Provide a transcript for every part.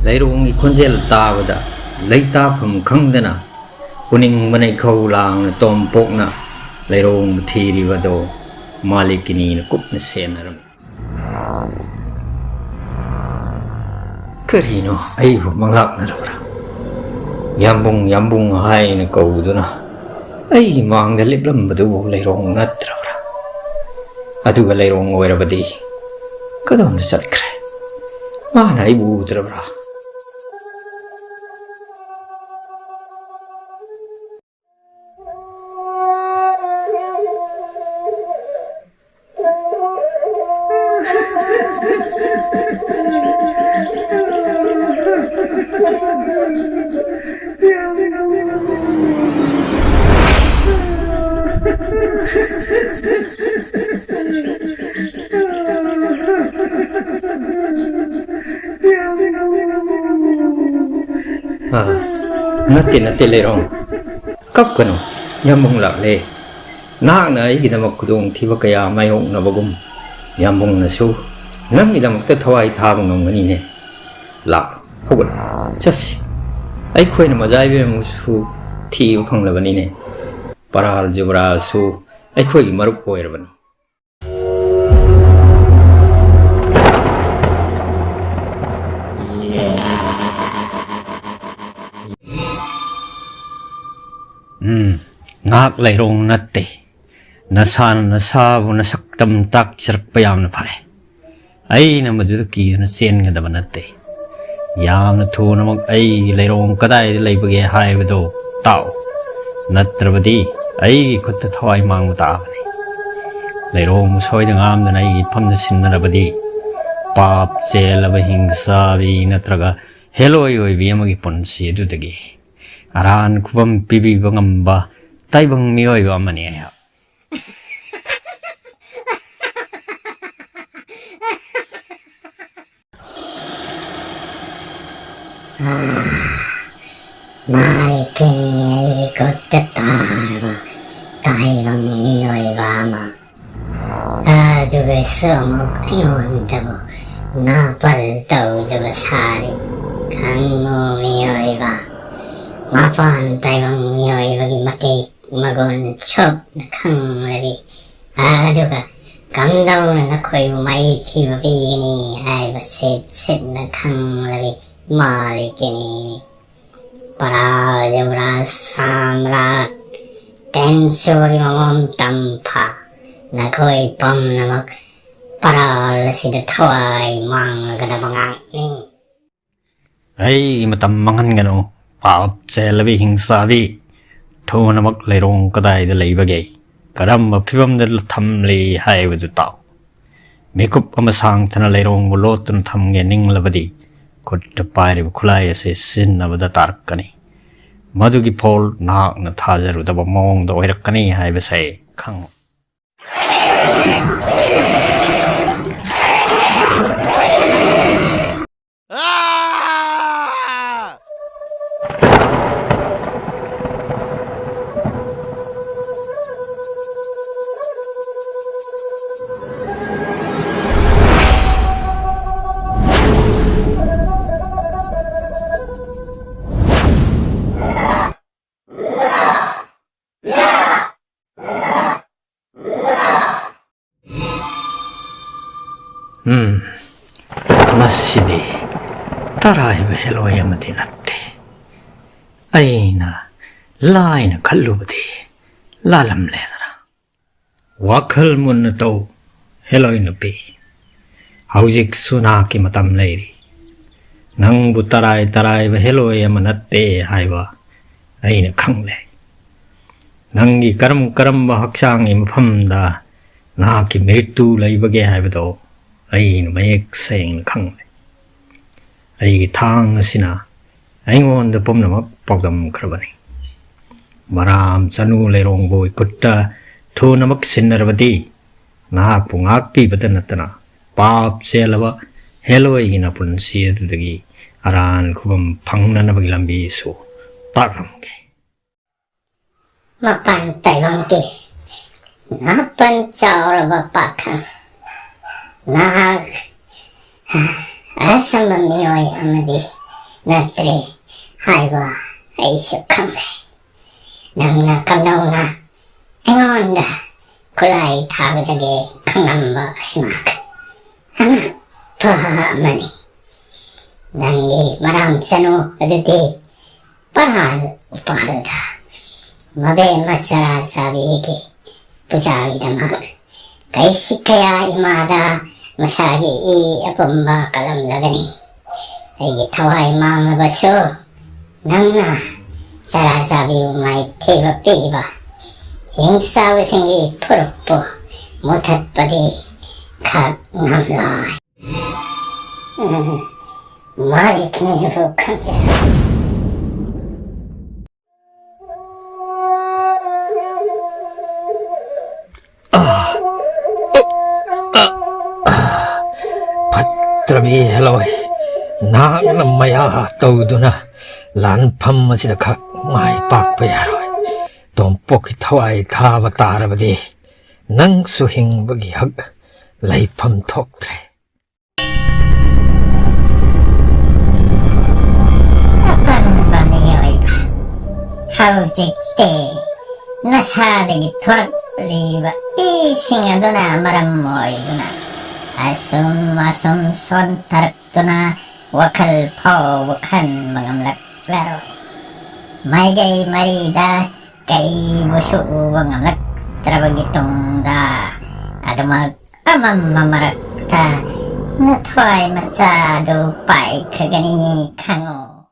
Lairong ikonjel tawada laita phum khangdana puning manai khau lang tompok na lairong thiri wado malikini na kupna senaram karino ai bu manglak na ra yambung hai na kauduna ai mang da liplam badu lairong natra aduga lairong oirabadi kadon salkre mana ibu trabra Nati lerong kap kano yambung lak le nak na ai gidamak kudung thiba kaya mayong na bagum yambung na su nang gidamak ta thawai thabang ngani ne lak hogol chasi ai khoi na majai be mu su thi phang labani ne paral jubra su ai khoi gi marup hoir bani ngak lairong natte nasan nasabu nasaktam tak sirak payam na pare ai na madu ki na sen nga daba natte yam na thu na mag ai lairong kadai laibage hai bado tao natrabadi ai khutta thawai mang ta bani lairong soi da ngam na ai pham na sin na badi pap chelaba hingsa bi natraga heloi oi bi amagi ponsi du dagi aran kubam pibi bangamba taibang miyoy ba maniya Malikini ikot tatarma taibang miyoy ba ma adugasomok ingon tabo napal tau jabasari kang mo miyoy ba mapan taibang miyoy bagi mati magon chop na kang lagi aduga kang daw na nakoy may kibabini ay basit na kang lagi malikini paral jabra samrat tensori mamam tampa nakoy pam namak paral sida thawai mang gadabangang ni ai matammangan gano pap chelabi hingsabi thonamak lairong kadai da leibage karam phibam da thamle hai waju taw mekup amasang thana lairong bolotun thamge ninglabadi kotta paire khulai ase sin nabada tarkani madugi phol nak na thajaru da mong da oirakani hai basai khang masidi tarai be Heloy amati natte aina laina khallubadi lalam ledara wakhal mun to Heloy nupi. Haujiksu naki matam leiri. Nangbu tarai ba Heloy amanatte haiba aina khangle. Nangi karam ba haksangi mafamda naki meritu laibage haibado aina mayek seng khangle. Aigi thang asina aingonda pomnamak pawdam khrabani. Maram chanu leirong bo ikutta thunamak sinnarabadi nahakpu ngakpibata natana pap selaba Heloy gina punsi adudagi aran khubam phangnanabagi lambi su takramge. Mapan Taiwanki Napan Chauraba Pakan Nag Asama Mioi Amadi Natri Haiwa Aishu Kamde Nang Nakamnauna Engonda Kulai Tagadage Kanamba Asmak Anak Pahamani Nangi Maram Chanu Aditi Paral Upalda Mabe Matsara Sabiki Pujagi Damak Kaisikaya Imada Masagi I Apumba Kalam Lagani Ay Tawai Mang Baso Nangna Sarasabi Umay Tiva Piva Hingsa Wisingi Purpo Mutatpadi Kag Ngamlay Malikini Vukanja Patrabi Heloy Nagnamaya Toduna Lan Pamasida Kak Mai Pakpayaroy Tompok Tawai Tava Tarabadi Nang Suhing Bagi Hag Laipam Toktre Apan Bamiyoy Haujik Te Nasadagi Twat Liva Isingaduna Maramoy Duna Asum Son Taraktuna Wakal Po Wakan Mangamlak Laro Maigay Marida Kay Busu Wangamlak Trabagitong Da Adumag Amam Mamarakta Natway Machado Pai Kagani Kango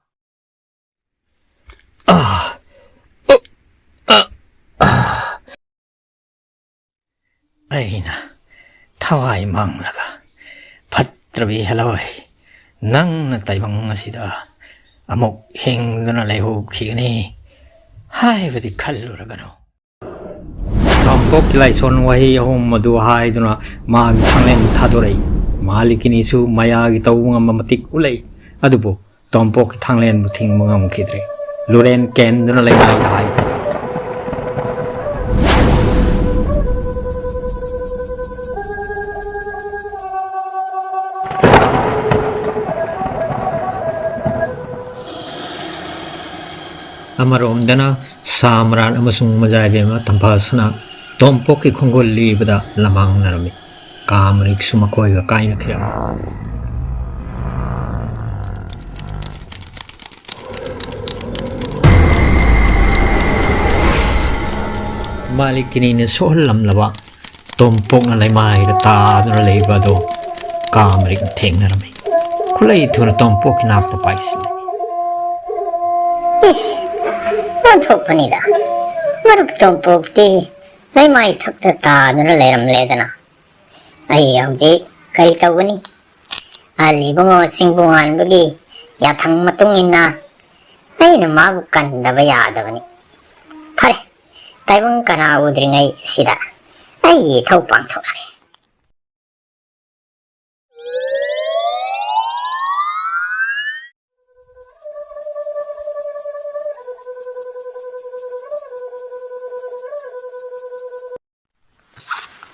Aina Tawai Manglaga Patrabi Heloy Nang na Taiwang asida Amok Hingduna Leho Kigani Haibadi Kalluragano Tompok Laison Wahi Home Madu Haiduna Mag Tangen Tadore Malikini su Mayagi Tawunga Mamatik Ulay Adubo Tompok Tanglen Muting Mungam Kidre Luren Kenduna Lemai Haibadi Amarom Samran Amasung Mazavima Tampasana Tompoki Kongol Libada Lamang Narami Kamrik Sumakoy Kaina Kiam Malikini Solam Lava Tompok Nalamai the Tad Labado Kamrik Ting Narami Kulay to the Tompok Nap the Paisli Panida Marup Tompok Ti They might tuck the Tad and Lam Ledana Ay Jik Kaitawani Alibungo Singbungan Bugi Yatang Matungina Ay Namabukan Dabayadavani Pare Taiwan Kana Udringay Sida Ay Taupang Toraki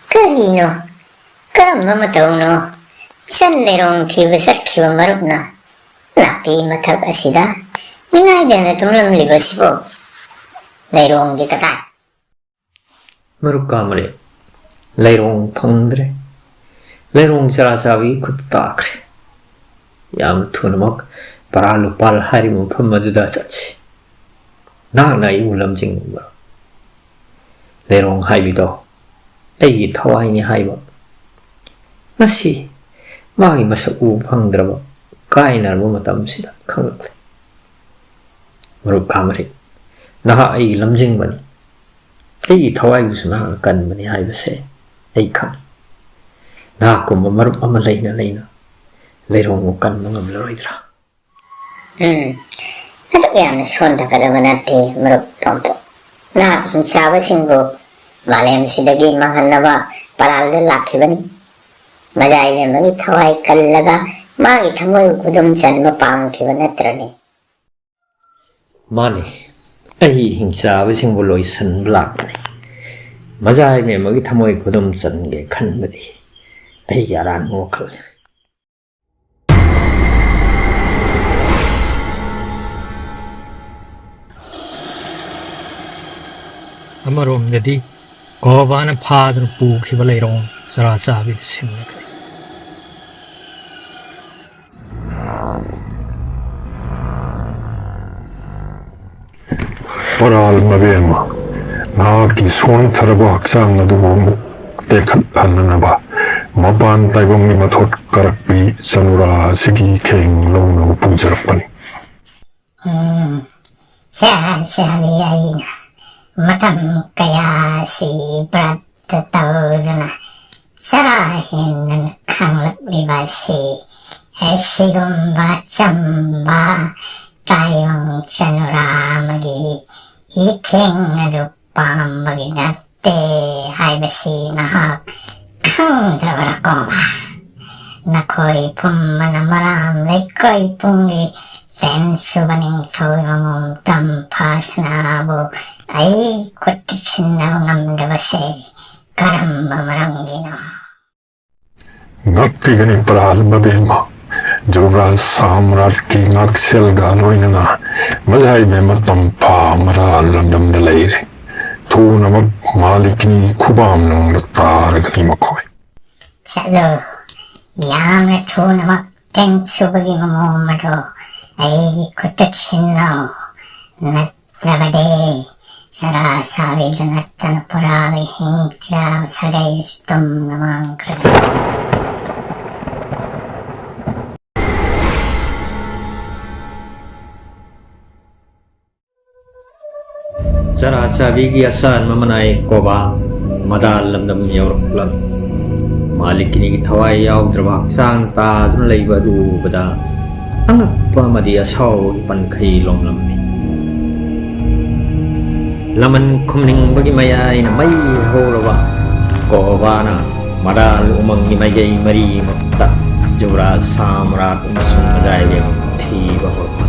Karino Karam Mamatauno Sanlerong Tibusar Kiva Marupna Lapi Matag Asida Minay Tumlam Libasibo Lerong Dikata Marukamare Lerong Tondre Lerong Sarasavi Kutakre Yam Tunamak Paral Harimu Pamaduda Chachi Nana Ulam Jingba Lerong Haibido Ay Tawaini Haiba ꯉꯁꯤ ꯃꯥꯒꯤ ꯃꯁꯛ ꯎꯕ ꯐꯪꯗ꯭ꯔꯕ ꯀꯥꯏꯅꯔꯕ ꯃꯇꯝꯁꯤꯗ ꯈꯪꯂꯛꯂꯦ꯫ ꯃꯔꯨꯞ ꯈꯥꯃꯔꯤꯛ, ꯅꯍꯥꯛ ꯑꯩꯒꯤ ꯂꯝꯖꯤꯡꯕꯅꯤ, ꯑꯩꯒꯤ ꯊꯋꯥꯏꯕꯨꯁꯨ ꯅꯍꯥꯛꯅ ꯀꯟꯕꯅꯤ ꯍꯥꯏꯕꯁꯦ ꯑꯩ ꯈꯪꯏ꯫ ꯅꯍꯥꯛꯀꯨꯝꯕ ꯃꯔꯨꯞ ꯑꯃ ꯂꯩꯅ ꯂꯩꯅ ꯂꯩꯔꯣꯡꯕꯨ ꯀꯟꯕ ꯉꯝꯂꯔꯣꯏꯗ꯭ꯔꯥ? ꯑꯗꯨꯛ ꯌꯥꯝꯅ ꯁꯣꯟꯊꯒꯗꯕ ꯅꯠꯇꯦ ꯃꯔꯨꯞ ꯇꯣꯝꯄꯣꯛ꯫ ꯅꯍꯥꯛ ꯍꯤꯡꯆꯥꯕꯁꯤꯡꯕꯨ ꯃꯥꯂꯦꯝꯁꯤꯗꯒꯤ ꯃꯥꯡꯍꯟꯅꯕ ꯄꯔꯥꯜꯗ ꯂꯥꯛꯈꯤꯕꯅꯤ꯫ ꯃꯖꯥꯏꯂꯦꯝꯕꯒꯤ ꯊꯋꯥꯏ ꯀꯜꯂꯒ ꯃꯥꯒꯤ ꯊꯃꯣꯏꯕꯨ ꯈꯨꯗꯨꯝ ꯆꯟꯕ ꯄꯥꯝꯈꯤꯕ ꯅꯠꯇ꯭ꯔꯅꯤ? ꯃꯥꯅꯤ, ꯑꯩ ꯍꯤꯡꯆꯥꯕꯁꯤꯡꯕꯨ ꯂꯣꯏꯁꯤꯟꯕ ꯂꯥꯛꯄꯅꯤ꯫ ꯃꯖꯥꯏꯂꯦꯝꯕꯒꯤ ꯊꯃꯣꯏ ꯈꯨꯗꯨꯝ ꯆꯟꯒꯦ ꯈꯟꯕꯗꯤ ꯑꯩꯒꯤ ꯑꯔꯥꯟꯕ ꯋꯥꯈꯜꯅꯤ꯫ ꯑꯃꯔꯣꯝꯗꯗꯤ ꯒꯣꯕꯥꯅ ꯐꯥꯗꯨꯅ ꯄꯨꯈꯤꯕ ꯂꯩꯔꯣꯡ ꯆꯔꯥ ꯆꯥꯕꯤꯗꯨ ꯁꯤꯡꯅꯈ꯭ꯔꯦ꯫ Paral mabema, nahaki sontharaba hakchang adubu tekhathananaba, maban taibongni mathot karakpi chanura sigi kheng longna pujarapani. Sabi aina matam kaya si brat tawdana sarahin khanglak libasi sigum bachamba tayong chanura magi ikheng adu pambagi natte haibasi nahak khangdrabara koma nakoi pummana maram lekoi pungi sen subaning soyamum tampasnabo ay kutichinna ngamdabase karamba marangino. Ngakpigani paral mabema, jura samrat ki ngaksel galoinana, mazai bema tampa maral landam dalaire. Tu namak malikini kubam nang natar gani makoy. Chalo, yang tu namak ten subagi mamomado ay kutichinna natrabade. Sara sabi danatan parali hingcha sagay situm namang kaya. Chara chabigi asan mamanai koba madal lamdam yauruklam. Malikini thawai yaudrba hakchang taaduna leiba adu ubada angakpa madi asaw pankai lomlammi. Laman kumning bagi mayay na may horoba kobana madal umang ni mayay mari makta jura samrat umasung mazaybe thiba horpa.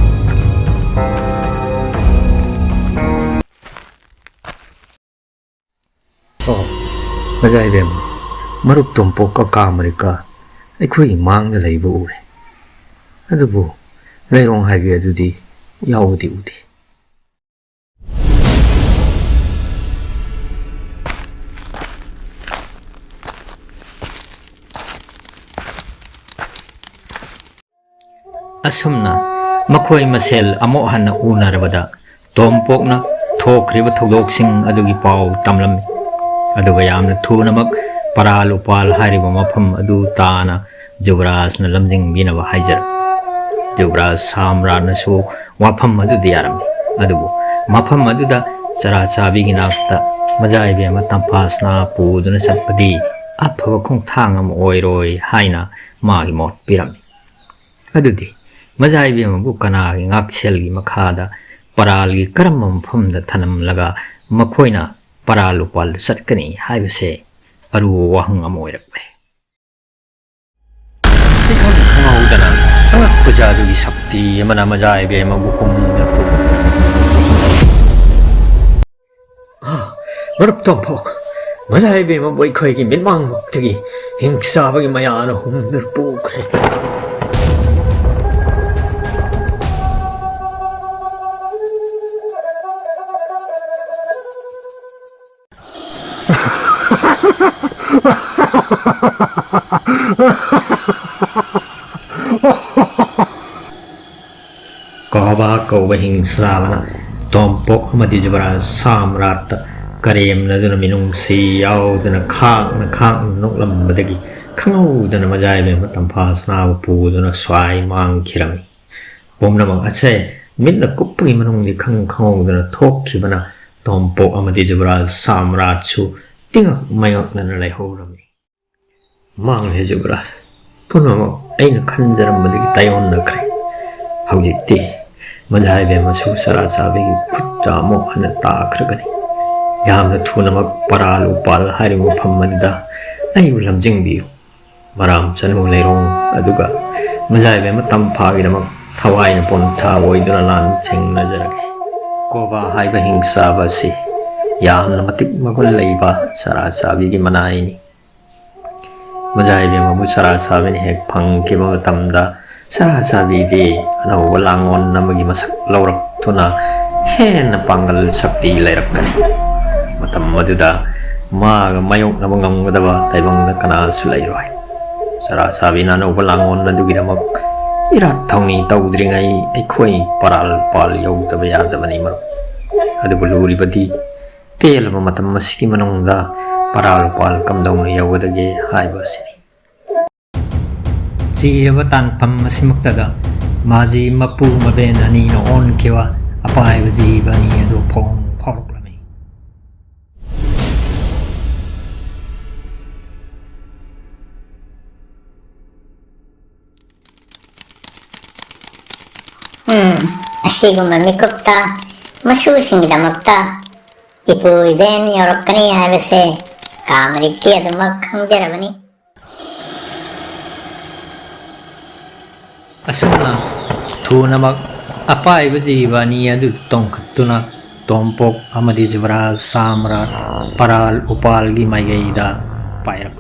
Mazaybe marup tompok ka kamarika aykhoy mangda leiba ure. Adubu leirong haibe adudi yaudi udi. Asumna makhoi masel amo hanna unarabada tompokna thokriba thogdoksing adugi pau tamlami aduga yamna thunamak paral upal hariba mafam adu taana jubrasna lamjing binaba haijar jubras samrana su wafam adu diarami adubu mafam aduda chara chabigi nakta majaibe ma tampasna puduna satpadi afaba khongthang am oiroi haina magi mot pirami adudi Mazaibe mabu kana ngakselgi makhada paralgi karamam famda thanam laga makhoina paralu pal satkani haibase aru wahang amoirakle. Ikhan khangaudana angak pujadugi sakti yamana mazaibe mabu humda pu. Marup tompok mazaibe mabu ikhoigi milmang muktagi hingsabagi mayana humda pu kre. Koba koba hingsabana tompok amadi jabara samrat ꯀꯔꯦꯝꯅꯗꯨꯅ ꯃꯤꯅꯨꯡꯁꯤ ꯌꯥꯎꯗꯨꯅ ꯈꯥꯛꯅ ꯅꯣꯛꯂꯝꯕꯗꯒꯤ ꯈꯪꯍꯧꯗꯅ ꯃꯖꯥꯏꯕꯦꯝꯃ ꯇꯝꯐꯥ ꯁꯅꯥꯕꯨ ꯄꯨꯗꯨꯅ ꯁ꯭ꯋꯥꯏ ꯃꯥꯡꯈꯤꯔꯝꯃꯤ. ꯄꯨꯝꯅꯃꯛ ꯑꯁꯦ ꯃꯤꯠꯅ ꯀꯨꯞꯄꯒꯤ ꯃꯅꯨꯡꯗꯤ ꯈꯪꯍꯧꯗꯅ ꯊꯣꯛꯈꯤꯕꯅ ꯇꯣꯝꯄꯣꯛ ꯑꯃꯗꯤ ꯖꯨꯕꯔꯥꯖ ꯁꯥꯝꯔꯥꯖꯁꯨ ꯇꯤꯉꯛ ꯃꯌꯣꯛꯅꯅ ꯂꯩꯍꯧꯔꯝꯃꯤ. ꯃꯥꯡꯂꯦ ꯖꯨꯕꯔꯥꯖ, ꯄꯨꯝꯅꯃꯛ ꯑꯩꯅ ꯈꯟꯖꯔꯝꯕꯗꯒꯤ ꯇꯥꯏꯑꯣꯟꯅꯈ꯭ꯔꯦ. ꯍꯧꯖꯤꯛꯇꯤ ꯃꯖꯥꯏꯕꯦꯝꯃꯁꯨ ꯁꯔꯥ ꯆꯥꯕꯤꯒꯤ ꯈꯨꯠꯇ ꯑꯃꯨꯛ ꯍꯟꯅ ꯇꯥꯈ꯭ꯔꯒꯅꯤ. ꯌꯥꯝꯅ ꯊꯨꯅꯃꯛ ꯄꯔꯥꯜ ꯎꯄꯥꯜ ꯍꯥꯏꯔꯤꯕ ꯃꯐꯝ ꯑꯗꯨꯗ ꯑꯩꯕꯨ ꯂꯝꯖꯤꯡꯕꯤꯌꯨ. ꯃꯔꯥꯝ ꯆꯅꯨ ꯂꯩꯔꯣꯡ ꯑꯗꯨꯒ ꯃꯖꯥꯏꯕꯦꯝꯃ ꯇꯝꯐꯥꯒꯤꯗꯃꯛ ꯊꯋꯥꯏꯅ ꯄꯣꯟꯊꯥ ꯑꯣꯏꯗꯨꯅ ꯂꯥꯟ ꯊꯦꯡꯅꯖꯔꯒꯦ. ꯀꯣꯕꯥ ꯍꯥꯏꯕ ꯍꯤꯡꯆꯥꯕ ꯑꯁꯤ ꯌꯥꯝꯅ ꯃꯇꯤꯛ ꯃꯒꯨꯟ ꯂꯩꯕ ꯁꯔꯥ ꯆꯥꯕꯤꯒꯤ ꯃꯅꯥꯏꯅꯤ. ꯃꯖꯥꯏꯕꯦꯝꯃꯕꯨ ꯁꯔꯥ ꯆꯥꯕꯤꯅ ꯍꯦꯛ ꯐꯪꯈꯤꯕ ꯃꯇꯝꯗ ꯁꯔꯥ ꯆꯥꯕꯤꯗꯤ ꯑꯅꯧꯕ ꯂꯥꯡꯑꯣꯟ ꯑꯃꯒꯤ ꯃꯁꯛ ꯂꯧꯔꯛꯇꯨꯅ ꯍꯦꯟꯅ ꯄꯥꯡꯒꯜ ꯁꯛꯇꯤ ꯂꯩꯔꯛꯀꯅꯤ. ꯃꯇꯝ ꯑꯗꯨꯗ ꯃꯥꯒ ꯃꯥꯌꯣꯛꯅꯕ ꯉꯝꯒꯗꯕ ꯇꯥꯏꯕꯪꯗ ꯀꯅꯥꯁꯨ ꯂꯩꯔꯣꯏ. ꯁꯔꯥ ꯆꯥꯕꯤꯅ ꯑꯅꯧꯕ ꯂꯥꯡꯑꯣꯟ ꯑꯗꯨꯒꯤꯗꯃꯛ ꯏꯔꯥꯠ ꯊꯧꯅꯤ ꯇꯧꯗ꯭ꯔꯤꯉꯩ ꯑꯩꯈꯣꯏ ꯄꯔꯥꯜ ꯄꯥꯜ ꯌꯧꯗꯕ ꯌꯥꯗꯕꯅꯤ ꯃꯔꯨꯞ. ꯑꯗꯨꯕꯨ ꯂꯨꯔꯤꯕꯗꯤ ꯇꯦꯜꯂꯕ ꯃꯇꯝ ꯑꯁꯤꯒꯤ ꯃꯅꯨꯡꯗ ꯄꯔꯥꯜ ꯄꯥꯜ ꯀꯝꯗꯧꯅ ꯌꯧꯒꯗꯒꯦ ꯍꯥꯏꯕ ꯑꯁꯤꯅꯤ. ꯆꯤꯔꯕ ꯇꯥꯟꯐꯝ ꯑꯁꯤꯃꯛꯇꯗ ꯃꯥꯖꯤ ꯃꯄꯨ ꯃꯕꯦꯟ ꯑꯅꯤꯅ ꯑꯣꯟꯈꯤꯕ ꯑꯄꯥꯏꯕ ꯖꯤꯕ ꯑꯅꯤ ꯑꯗꯨ ꯐꯥꯎꯔꯛꯂꯝꯃꯤ. ꯑꯁꯤꯒꯨꯝꯕ ꯃꯤꯀꯨꯞꯇ ꯃꯁꯨꯁꯤꯡꯒꯤꯗꯃꯛꯇ ꯏꯄꯨ ꯏꯕꯦꯟ ꯌꯧꯔꯛꯀꯅꯤ ꯍꯥꯏꯕꯁꯦ ꯀꯥꯃꯔꯤꯛꯇꯤ ꯑꯗꯨꯃꯛ ꯈꯪꯖꯔꯕꯅꯤ. ꯑꯁꯨꯝꯅ ꯊꯨꯅꯃꯛ ꯑꯄꯥꯏꯕ ꯖꯤꯕ ꯑꯅꯤ ꯑꯗꯨ ꯇꯣꯡꯈꯠꯇꯨꯅ ꯇꯣꯝꯄꯣꯛ ꯑꯃꯗꯤ ꯖꯨꯕꯔꯥꯖ ꯁꯥꯝꯔꯥꯠ ꯄꯔꯥꯜ ꯎꯄꯥꯜꯒꯤ ꯃꯥꯏꯀꯩꯗ ꯄꯥꯏꯔꯛꯂꯤ.